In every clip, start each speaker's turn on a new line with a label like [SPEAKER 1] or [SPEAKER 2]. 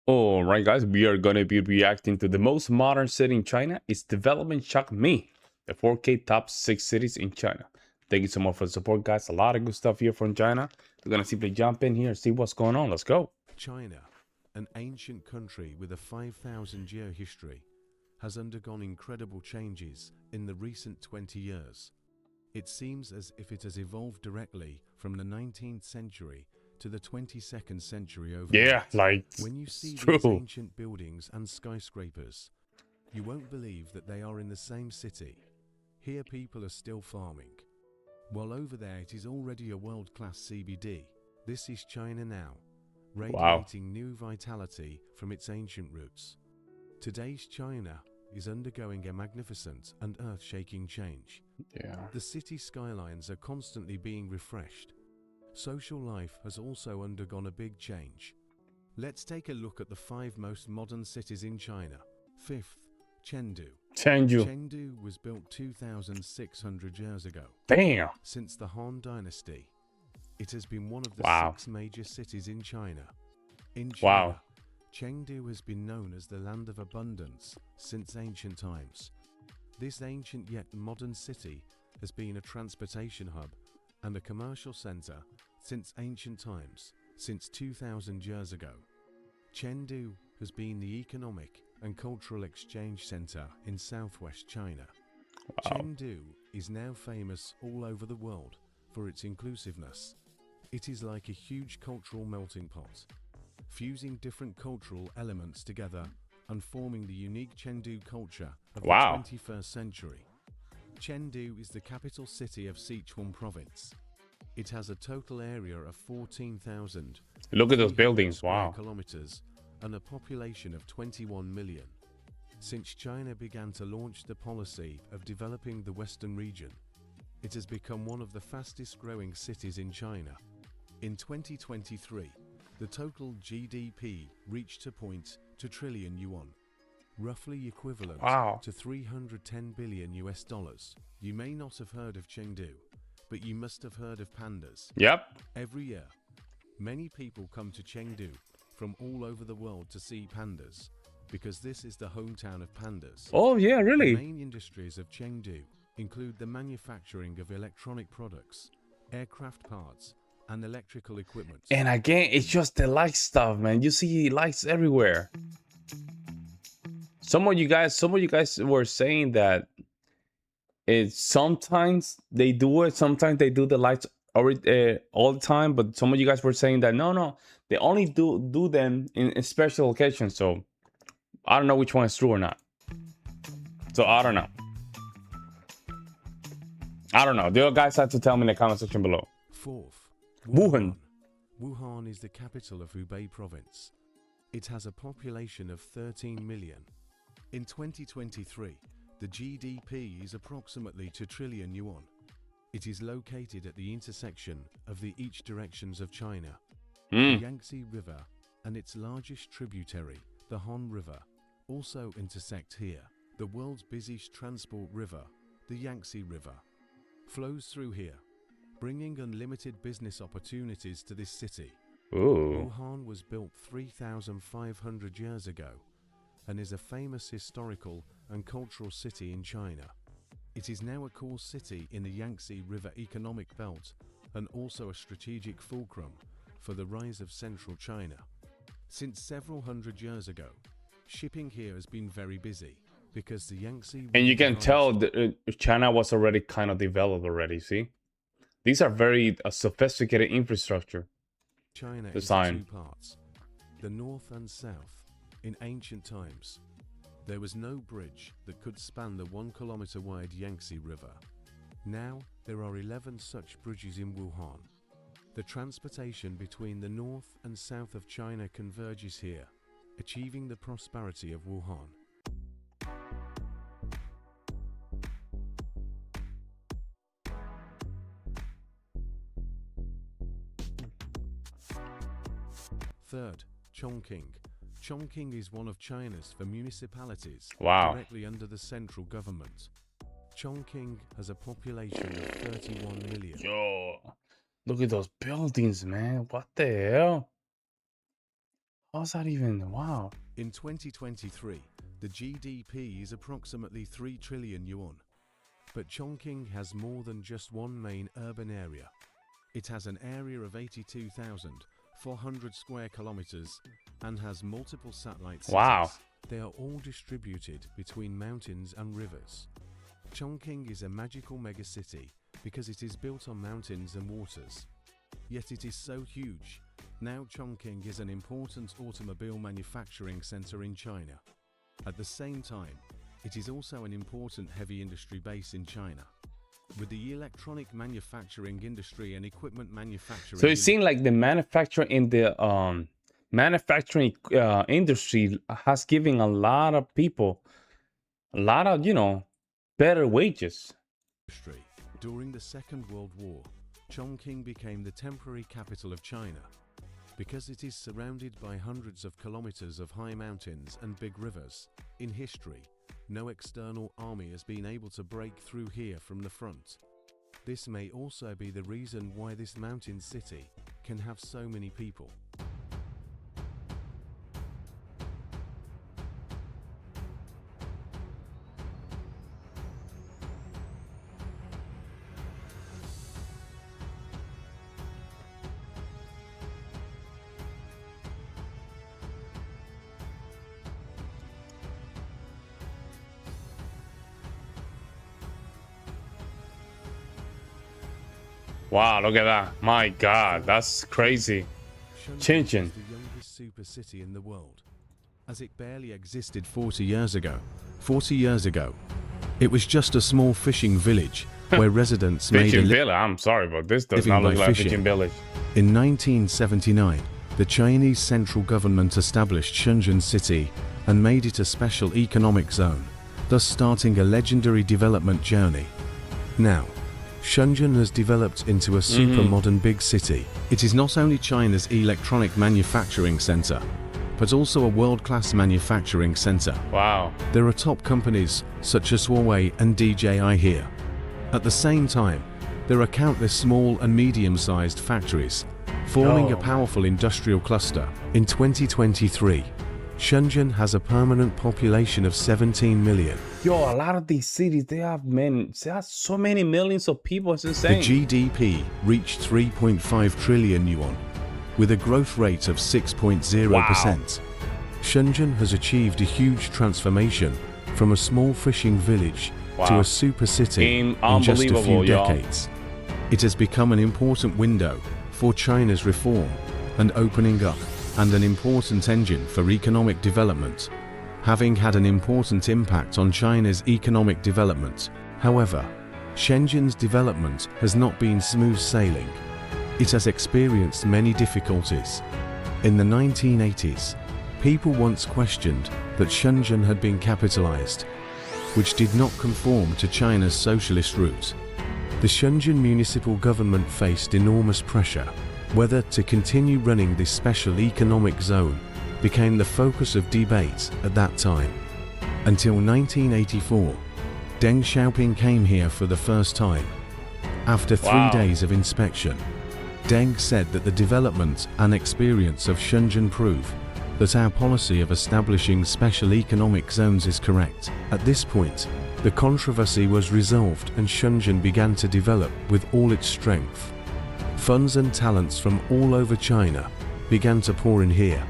[SPEAKER 1] All right, guys, we are going to be reacting to the most modern city in China. Its development shocked me. The 4K top 6 cities in China. Thank you so much for the support, guys. A lot of good stuff here from China. We're going to simply jump in here and see what's going on. Let's go.
[SPEAKER 2] China, an ancient country with a 5,000-year history, has undergone incredible changes in the recent 20 years. It seems as if it has evolved directly from the 19th century to the 22nd century
[SPEAKER 1] Yeah,
[SPEAKER 2] overnight.
[SPEAKER 1] like,
[SPEAKER 2] When you
[SPEAKER 1] it's
[SPEAKER 2] see these
[SPEAKER 1] true.
[SPEAKER 2] ancient buildings and skyscrapers, you won't believe that they are in the same city. Here people are still farming, while over there it is already a world-class CBD. This is China now,
[SPEAKER 1] Wow.
[SPEAKER 2] radiating new vitality from its ancient roots. Today's China is undergoing a magnificent and earth-shaking change.
[SPEAKER 1] Yeah.
[SPEAKER 2] The city skylines are constantly being refreshed. Social life has also undergone a big change. Let's take a look at the 5 most modern cities in China. 5th, Chengdu.
[SPEAKER 1] Chengdu.
[SPEAKER 2] Chengdu was built 2,600 years ago.
[SPEAKER 1] Damn.
[SPEAKER 2] Since the Han Dynasty, it has been one of the
[SPEAKER 1] Wow.
[SPEAKER 2] 6 major cities in China. In
[SPEAKER 1] Wow.
[SPEAKER 2] China, Chengdu has been known as the land of abundance since ancient times. This ancient yet modern city has been a transportation hub and a commercial center since ancient times, since 2,000 years ago. Chengdu has been the economic and cultural exchange center in southwest China.
[SPEAKER 1] Wow.
[SPEAKER 2] Chengdu is now famous all over the world for its inclusiveness. It is like a huge cultural melting pot, fusing different cultural elements together and forming the unique Chengdu culture of the
[SPEAKER 1] Wow.
[SPEAKER 2] 21st century. Chengdu is the capital city of Sichuan province. It has a total area of 14,000
[SPEAKER 1] Look at those buildings.
[SPEAKER 2] square
[SPEAKER 1] Wow.
[SPEAKER 2] kilometers and a population of 21 million. Since China began to launch the policy of developing the Western region, it has become one of the fastest growing cities in China. In 2023, the total GDP reached $2 trillion yuan, roughly equivalent
[SPEAKER 1] Wow.
[SPEAKER 2] to 310 billion US dollars. You may not have heard of Chengdu, but you must have heard of pandas.
[SPEAKER 1] Yep.
[SPEAKER 2] Every year, many people come to Chengdu from all over the world to see pandas, because this is the hometown of pandas.
[SPEAKER 1] Oh, yeah,
[SPEAKER 2] The
[SPEAKER 1] really?
[SPEAKER 2] main industries of Chengdu include the manufacturing of electronic products, aircraft parts, and electrical equipment.
[SPEAKER 1] And again, it's just the light stuff, man. You see lights everywhere. Some of you guys were saying that it's sometimes they do it, sometimes they do the lights already all the time, but some of you guys were saying that no, they only do them in special occasions. So I don't know which one is true or not. So I don't know. The other guys have to tell me in the comment section below.
[SPEAKER 2] 4th,
[SPEAKER 1] Wuhan.
[SPEAKER 2] Wuhan is the capital of Hubei province. It has a population of 13 million. In 2023, the GDP is approximately 2 trillion yuan. It is located at the intersection of the each directions of China. The Yangtze River and its largest tributary, the Han River, also intersect here. The world's busiest transport river, the Yangtze River, flows through here, bringing unlimited business opportunities to this city.
[SPEAKER 1] Ooh.
[SPEAKER 2] Wuhan was built 3,500 years ago and is a famous historical and cultural city in China. It is now a core city in the Yangtze River economic belt and also a strategic fulcrum for the rise of central China. Since several hundred years ago, shipping here has been very busy because the Yangtze River
[SPEAKER 1] And you can tell that China was already kind of developed already. See, these are very sophisticated infrastructure
[SPEAKER 2] China
[SPEAKER 1] design.
[SPEAKER 2] into 2 parts, the north and south. In ancient times, there was no bridge that could span the 1-kilometer wide Yangtze River. Now, there are 11 such bridges in Wuhan. The transportation between the north and south of China converges here, achieving the prosperity of Wuhan. Third, Chongqing. Chongqing is one of China's municipalities directly under the central government. Chongqing has a population of 31 million.
[SPEAKER 1] Yo, look at those buildings, man. What the hell? How's that even? Wow.
[SPEAKER 2] In 2023, the GDP is approximately 3 trillion yuan. But Chongqing has more than just one main urban area. It has an area of 82,400 square kilometers and has multiple satellite cities.
[SPEAKER 1] Wow.
[SPEAKER 2] They are all distributed between mountains and rivers. Chongqing is a magical megacity because it is built on mountains and waters. Yet it is so huge. Now Chongqing is an important automobile manufacturing center in China. At the same time, it is also an important heavy industry base in China. With the electronic manufacturing industry and equipment manufacturing.
[SPEAKER 1] So it seems like the manufacturing in the manufacturing industry has given a lot of people a lot of, better wages.
[SPEAKER 2] During the Second World War, Chongqing became the temporary capital of China. Because it is surrounded by hundreds of kilometers of high mountains and big rivers, in history, no external army has been able to break through here from the front. This may also be the reason why this mountain city can have so many people.
[SPEAKER 1] Wow, look at that. My God, that's crazy. Shenzhen
[SPEAKER 2] is the youngest super city in the world, as it barely existed 40 years ago. 40 years ago, it was just a small fishing village where residents made a
[SPEAKER 1] fishing
[SPEAKER 2] living.
[SPEAKER 1] village. I'm sorry, but this does
[SPEAKER 2] living
[SPEAKER 1] not look
[SPEAKER 2] by
[SPEAKER 1] like a
[SPEAKER 2] fishing.
[SPEAKER 1] fishing village.
[SPEAKER 2] In 1979, the Chinese central government established Shenzhen city and made it a special economic zone, thus starting a legendary development journey. Now, Shenzhen has developed into a super modern big city. It is not only China's electronic manufacturing center, but also a world-class manufacturing center.
[SPEAKER 1] Wow.
[SPEAKER 2] There are top companies such as Huawei and DJI here. At the same time, there are countless small and medium-sized factories, forming a powerful industrial cluster. In 2023, Shenzhen has a permanent population of 17 million.
[SPEAKER 1] Yo, a lot of these cities, they have so many millions of people. It's insane.
[SPEAKER 2] The GDP reached 3.5 trillion yuan, with a growth rate of 6.0%.
[SPEAKER 1] Wow.
[SPEAKER 2] Shenzhen has achieved a huge transformation from a small fishing village to a super city in just a few decades. It has become an important window for China's reform and opening up, and an important engine for economic development, having had an important impact on China's economic development. However, Shenzhen's development has not been smooth sailing. It has experienced many difficulties. In the 1980s, people once questioned that Shenzhen had been capitalized, which did not conform to China's socialist route. The Shenzhen municipal government faced enormous pressure. Whether to continue running this special economic zone became the focus of debate at that time. Until 1984, Deng Xiaoping came here for the first time. After 3 days of inspection, Deng said that the development and experience of Shenzhen prove that our policy of establishing special economic zones is correct. At this point, the controversy was resolved and Shenzhen began to develop with all its strength. Funds and talents from all over China began to pour in here.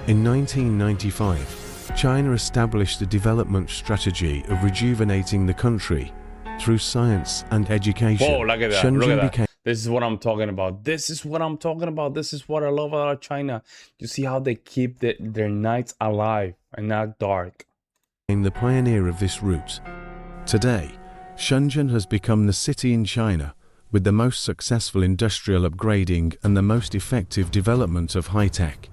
[SPEAKER 2] In 1995, China established a development strategy of rejuvenating the country through science and education.
[SPEAKER 1] Whoa, look at that. Look at that. This is what I'm talking about. This is what I'm talking about. This is what I love about China. You see how they keep their nights alive and not dark.
[SPEAKER 2] The pioneer of this route. Today, Shenzhen has become the city in China with the most successful industrial upgrading and the most effective development of high-tech.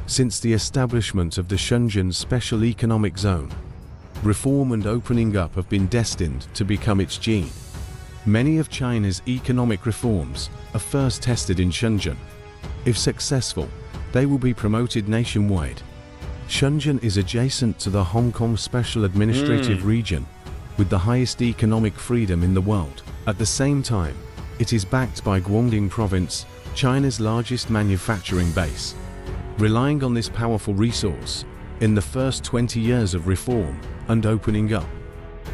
[SPEAKER 2] Since the establishment of the Shenzhen Special Economic Zone, reform and opening up have been destined to become its gene. Many of China's economic reforms are first tested in Shenzhen. If successful, they will be promoted nationwide. Shenzhen is adjacent to the Hong Kong Special Administrative Region, with the highest economic freedom in the world. At the same time, it is backed by Guangdong Province, China's largest manufacturing base. Relying on this powerful resource, in the first 20 years of reform and opening up,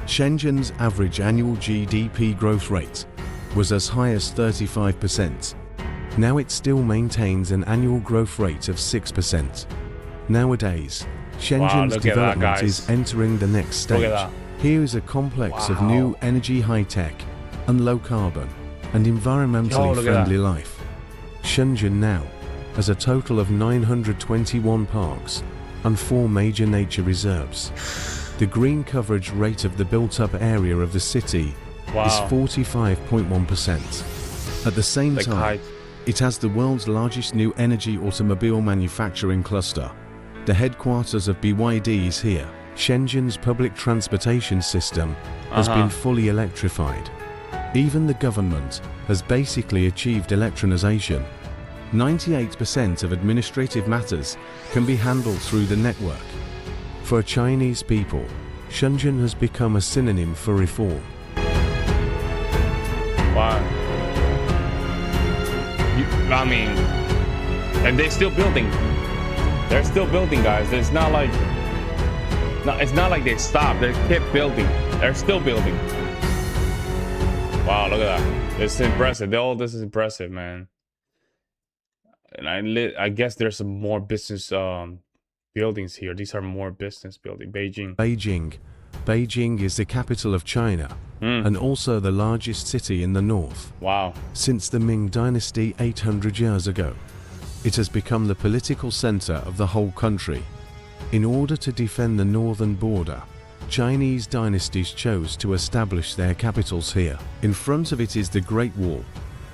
[SPEAKER 2] Shenzhen's average annual GDP growth rate was as high as 35%. Now it still maintains an annual growth rate of 6%. Nowadays, Shenzhen's development is entering the next stage. Here is a complex of new energy, high-tech, and low-carbon, and environmentally friendly life. Shenzhen now has a total of 921 parks and 4 major nature reserves. The green coverage rate of the built-up area of the city is 45.1%. At the same time, it has the world's largest new energy automobile manufacturing cluster. The headquarters of BYD is here. Shenzhen's public transportation system has been fully electrified. Even the government has basically achieved electronization. 98% of administrative matters can be handled through the network. For Chinese people, Shenzhen has become a synonym for reform.
[SPEAKER 1] Wow. I mean, and they're still building. They're still building, guys. It's not like they stopped. They kept building. They're still building. Wow, look at that. It's impressive. All this is impressive, man. And I guess there's some more business buildings here. These are more business buildings.
[SPEAKER 2] Beijing is the capital of China and also the largest city in the north.
[SPEAKER 1] Wow.
[SPEAKER 2] Since the Ming Dynasty 800 years ago, it has become the political center of the whole country. In order to defend the northern border, Chinese dynasties chose to establish their capitals here. In front of it is the Great Wall,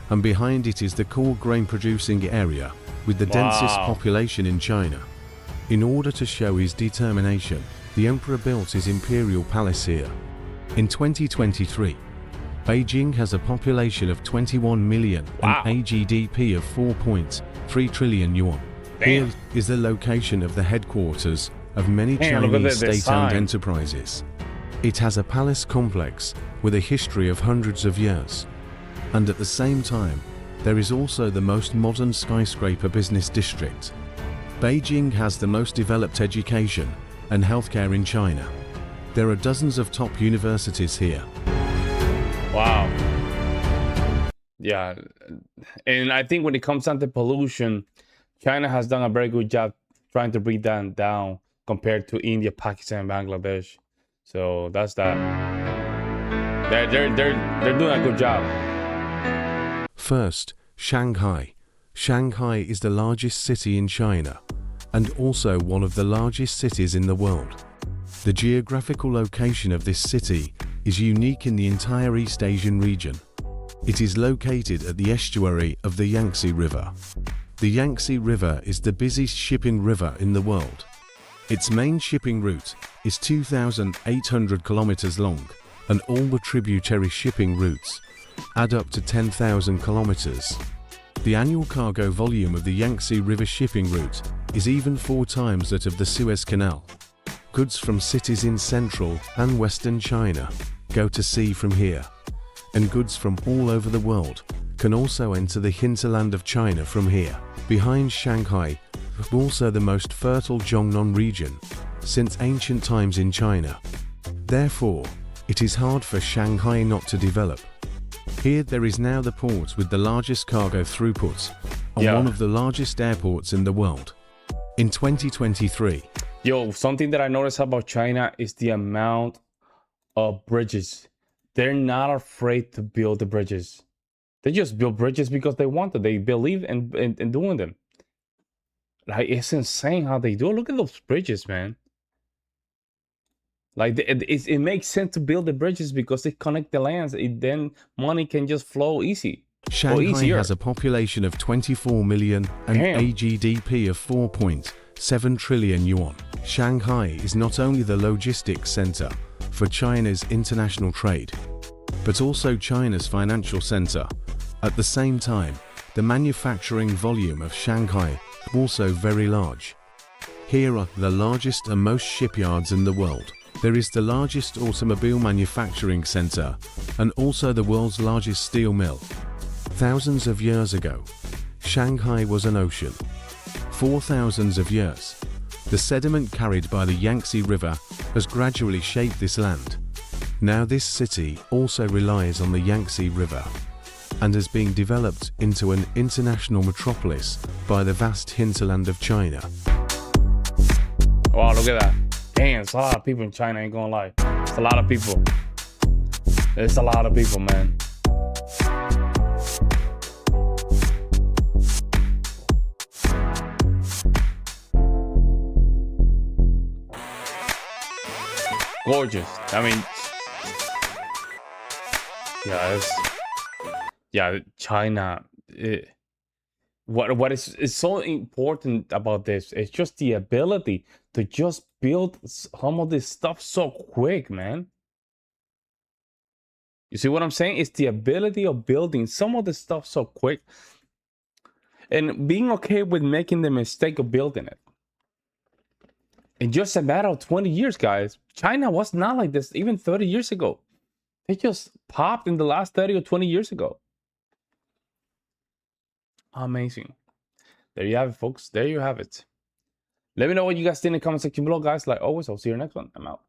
[SPEAKER 2] and behind it is the core grain-producing area with the densest population in China. In order to show his determination, the emperor built his imperial palace here. In 2023, Beijing has a population of 21 million and a GDP of 4.3 trillion yuan. Here is the location of the headquarters of many Chinese state-owned enterprises. It has a palace complex with a history of hundreds of years. And at the same time, there is also the most modern skyscraper business district. Beijing has the most developed education and healthcare in China. There are dozens of top universities here.
[SPEAKER 1] Wow. Yeah. And I think when it comes down to pollution, China has done a very good job trying to bring that down compared to India, Pakistan, and Bangladesh. So that's that. They're doing a good job.
[SPEAKER 2] First, Shanghai. Shanghai is the largest city in China and also one of the largest cities in the world. The geographical location of this city is unique in the entire East Asian region. It is located at the estuary of the Yangtze River. The Yangtze River is the busiest shipping river in the world. Its main shipping route is 2,800 kilometers long, and all the tributary shipping routes add up to 10,000 kilometers. The annual cargo volume of the Yangtze River shipping route is even 4 times that of the Suez Canal. Goods from cities in central and western China go to sea from here, and goods from all over the world can also enter the hinterland of China from here. Behind Shanghai, also the most fertile Zhongnan region since ancient times in China. Therefore, it is hard for Shanghai not to develop. Here there is now the port with the largest cargo throughput and one of the largest airports in the world. In 2023,
[SPEAKER 1] something that I noticed about China is the amount of bridges. They're not afraid to build the bridges. They just build bridges because they want to. They believe in doing them. Like, it's insane how they do it. Look at those bridges, man. Like, it makes sense to build the bridges because they connect the lands. Then money can just flow easy.
[SPEAKER 2] Shanghai has a population of 24 million and a GDP of 4.7 trillion yuan. Shanghai is not only the logistics center for China's international trade, but also China's financial center. At the same time, the manufacturing volume of Shanghai is also very large. Here are the largest and most shipyards in the world. There is the largest automobile manufacturing center and also the world's largest steel mill. Thousands of years ago, Shanghai was an ocean. For thousands of years, the sediment carried by the Yangtze River has gradually shaped this land. Now this city also relies on the Yangtze River and is being developed into an international metropolis by the vast hinterland of China.
[SPEAKER 1] Wow, look at that. Damn, it's a lot of people in China, ain't gonna lie. It's a lot of people. It's a lot of people, man. Gorgeous. I mean, China. What is so important about this is just the ability to just build some of this stuff so quick, man. You see what I'm saying? It's the ability of building some of the stuff so quick and being okay with making the mistake of building it. In just a matter of 20 years, guys, China was not like this even 30 years ago. They just popped in the last 30 or 20 years ago. Amazing. There you have it, folks. There you have it. Let me know what you guys think in the comment section below, guys. Like always, I'll see you next one. I'm out.